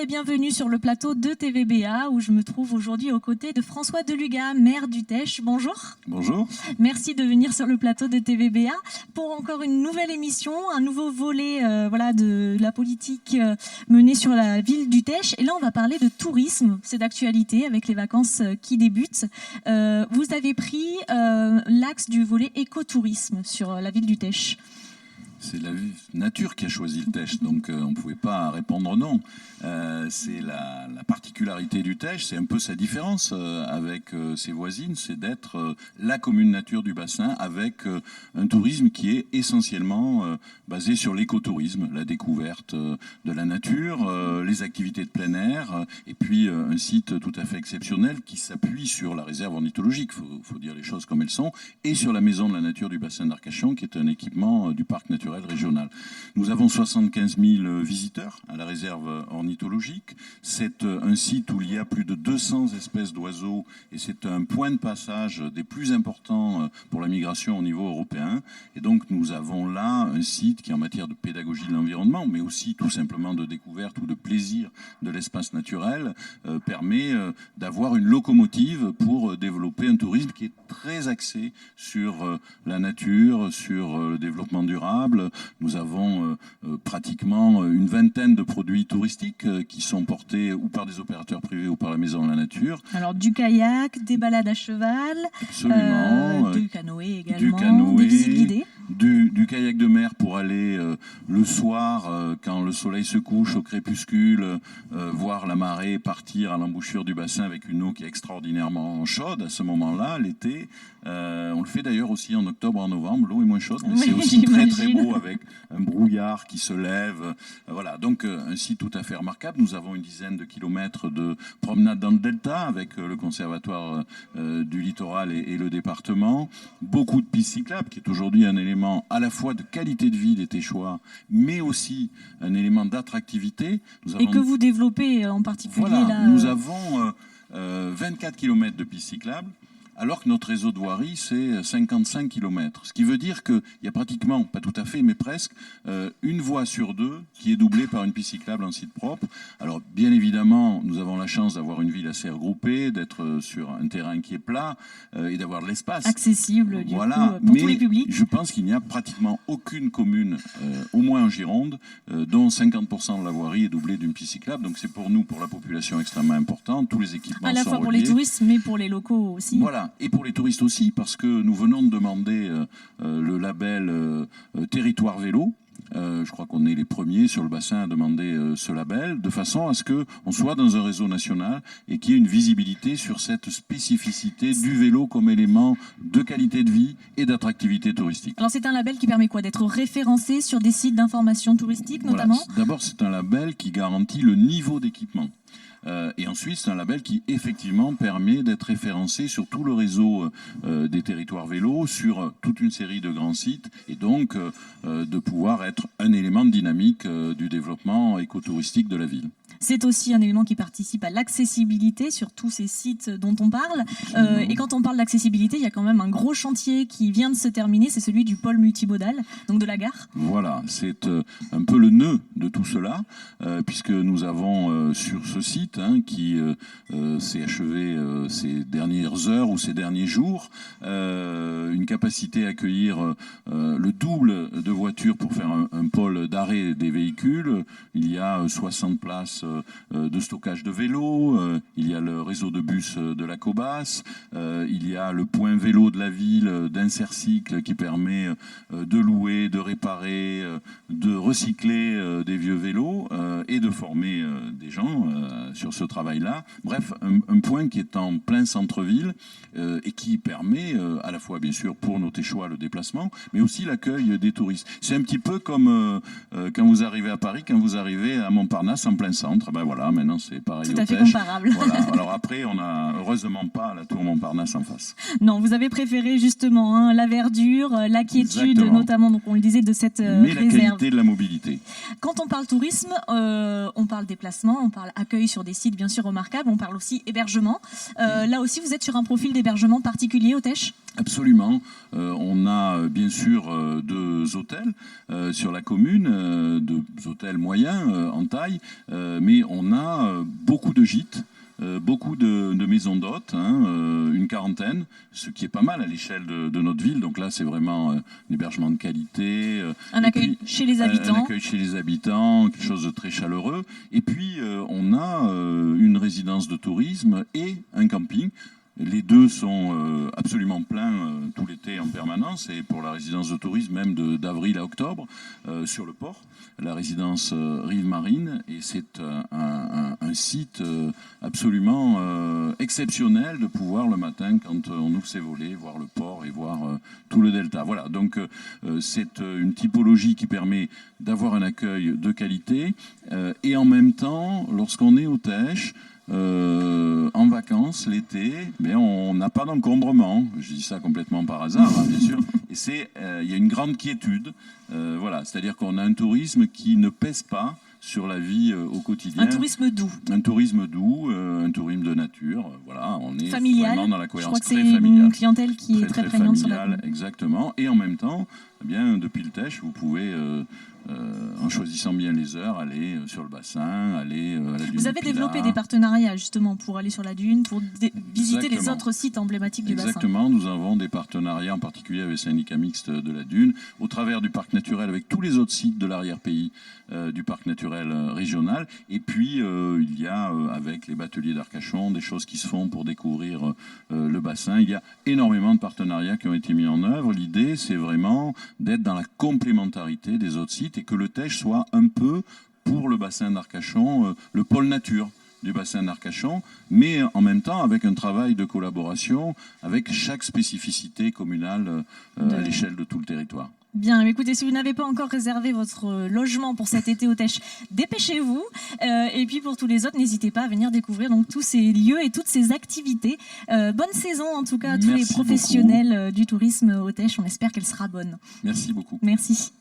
et bienvenue sur le plateau de TVBA où je me trouve aujourd'hui aux côtés de François Deluga, maire du Teche. Bonjour. Bonjour. Merci de venir sur le plateau de TVBA pour encore une nouvelle émission, un nouveau volet de la politique menée sur la ville du Teche. Et là, on va parler de tourisme, c'est d'actualité avec les vacances qui débutent. Vous avez pris l'axe du volet écotourisme sur la ville du Teche. C'est la nature qui a choisi le Teche, donc on ne pouvait pas répondre non. C'est la particularité du Teche, c'est un peu sa différence avec ses voisines, c'est d'être la commune nature du bassin avec un tourisme qui est essentiellement basé sur l'écotourisme, la découverte de la nature, les activités de plein air, et puis un site tout à fait exceptionnel qui s'appuie sur la réserve ornithologique, faut dire les choses comme elles sont, et sur la maison de la nature du bassin d'Arcachon, qui est un équipement du parc naturel régional. Nous avons 75 000 visiteurs à la réserve ornithologique. C'est un site où il y a plus de 200 espèces d'oiseaux et c'est un point de passage des plus importants pour la migration au niveau européen. Et donc nous avons là un site qui en matière de pédagogie de l'environnement, mais aussi tout simplement de découverte ou de plaisir de l'espace naturel, permet d'avoir une locomotive pour développer un tourisme qui est très axé sur la nature, sur le développement durable. Nous avons pratiquement une vingtaine de produits touristiques qui sont portés ou par des opérateurs privés ou par la Maison de la Nature. Alors du kayak, des balades à cheval, absolument, du canoë également, des visites guidées. Du kayak de mer pour aller le soir, quand le soleil se couche au crépuscule, voir la marée partir à l'embouchure du bassin avec une eau qui est extraordinairement chaude à ce moment-là, l'été. On le fait d'ailleurs aussi en octobre, en novembre, l'eau est moins chaude, mais c'est aussi très très beau avec un brouillard qui se lève. Voilà, donc un site tout à fait remarquable. Nous avons une dizaine de kilomètres de promenade dans le delta avec le conservatoire du littoral et le département. Beaucoup de pistes cyclables, qui est aujourd'hui un élément à la fois de qualité de vie des Téchois, mais aussi un élément d'attractivité. Et que vous développez en particulier voilà, là. Nous avons 24 km de pistes cyclables, alors que notre réseau de voirie, c'est 55 km. Ce qui veut dire qu'il y a pratiquement, pas tout à fait, mais presque, une voie sur deux qui est doublée par une piste cyclable en site propre. Alors, bien évidemment, nous avons la chance d'avoir une ville assez regroupée, d'être sur un terrain qui est plat et d'avoir de l'espace. Accessible, du voilà. coup, pour tous les publics. Je pense qu'il n'y a pratiquement aucune commune, au moins en Gironde, dont 50% de la voirie est doublée d'une piste cyclable. Donc, c'est pour nous, pour la population, extrêmement important. Tous les équipements sont reliés. À la fois pour les touristes, mais pour les locaux aussi. Voilà. Et pour les touristes aussi, parce que nous venons de demander le label Territoire Vélo. Je crois qu'on est les premiers sur le bassin à demander ce label, de façon à ce qu'on soit dans un réseau national et qu'il y ait une visibilité sur cette spécificité du vélo comme élément de qualité de vie et d'attractivité touristique. Alors c'est un label qui permet quoi? D'être référencé sur des sites d'information touristique notamment? Voilà. D'abord, c'est un label qui garantit le niveau d'équipement. Et ensuite, c'est un label qui, effectivement, permet d'être référencé sur tout le réseau des territoires vélos, sur toute une série de grands sites, et donc de pouvoir être un élément de dynamique du développement écotouristique de la ville. C'est aussi un élément qui participe à l'accessibilité sur tous ces sites dont on parle. Et quand on parle d'accessibilité, il y a quand même un gros chantier qui vient de se terminer, c'est celui du pôle multimodal, donc de la gare. Voilà, c'est un peu le nœud de tout cela, puisque nous avons sur ce site qui s'est achevé ces dernières heures ou ces derniers jours, une capacité à accueillir le double de voitures pour faire un pôle d'arrêt des véhicules. Il y a 60 places de stockage de vélos, il y a le réseau de bus de la Cobas, il y a le point vélo de la ville d'Insercycle qui permet de louer, de réparer, de recycler des vieux vélos et de former des gens sur ce travail-là. Bref, un point qui est en plein centre-ville et qui permet à la fois, bien sûr, pour nos Téchois le déplacement, mais aussi l'accueil des touristes. C'est un petit peu comme quand vous arrivez à Paris, quand vous arrivez à Montparnasse en plein centre. Ben voilà, maintenant c'est pareil. Tout à fait comparable. Voilà. Alors après, on n'a heureusement pas la tour Montparnasse en face. Non, vous avez préféré justement la verdure, la quiétude, exactement, notamment, donc on le disait, de cette mais réserve. La qualité de la mobilité. Quand on parle tourisme, on parle déplacement, on parle accueil sur des sites bien sûr remarquables, on parle aussi hébergement. Là aussi, vous êtes sur un profil d'hébergement particulier au Teche ? Absolument. On a bien sûr 2 hôtels sur la commune, 2 hôtels moyens en taille, mais on a beaucoup de gîtes. Beaucoup de maisons d'hôtes, une 40aine, ce qui est pas mal à l'échelle de notre ville. Donc là, c'est vraiment un hébergement de qualité. Un accueil chez les habitants. Un accueil chez les habitants, quelque chose de très chaleureux. Et puis, on a une résidence de tourisme et un camping. Les 2 sont absolument pleins tout l'été en permanence, et pour la résidence de tourisme, même d'avril à octobre, sur le port, la résidence Rive Marine, et c'est un site absolument exceptionnel de pouvoir le matin, quand on ouvre ses volets, voir le port et voir tout le delta. Voilà, donc c'est une typologie qui permet d'avoir un accueil de qualité, et en même temps, lorsqu'on est au Teche, en vacances l'été, mais on n'a pas d'encombrement. Je dis ça complètement par hasard, bien sûr. Et il y a une grande quiétude. Voilà, c'est-à-dire qu'on a un tourisme qui ne pèse pas sur la vie au quotidien. Un tourisme doux. Un tourisme doux, un tourisme de nature. Voilà, on est familial. vraiment dans la cohérence. Je crois que c'est une clientèle qui est très prégnante sur la commune. Exactement. Et en même temps, eh bien, depuis le Teche, vous pouvez, en choisissant bien les heures, aller sur le bassin, aller à la dune. Vous avez développé des partenariats justement pour aller sur la dune, pour visiter les autres sites emblématiques du bassin. Exactement, nous avons des partenariats en particulier avec le syndicat mixte de la dune, au travers du parc naturel, avec tous les autres sites de l'arrière-pays du parc naturel régional. Et puis il y a avec les bateliers d'Arcachon des choses qui se font pour découvrir le bassin. Il y a énormément de partenariats qui ont été mis en œuvre. L'idée, c'est vraiment d'être dans la complémentarité des autres sites, et que le Teche soit un peu, pour le bassin d'Arcachon, le pôle nature du bassin d'Arcachon, mais en même temps avec un travail de collaboration avec chaque spécificité communale à l'échelle de tout le territoire. Bien, écoutez, si vous n'avez pas encore réservé votre logement pour cet été au Teche, dépêchez-vous. Et puis pour tous les autres, n'hésitez pas à venir découvrir donc tous ces lieux et toutes ces activités. Bonne saison en tout cas à tous les professionnels du tourisme au Teche. On espère qu'elle sera bonne. Merci beaucoup. Merci.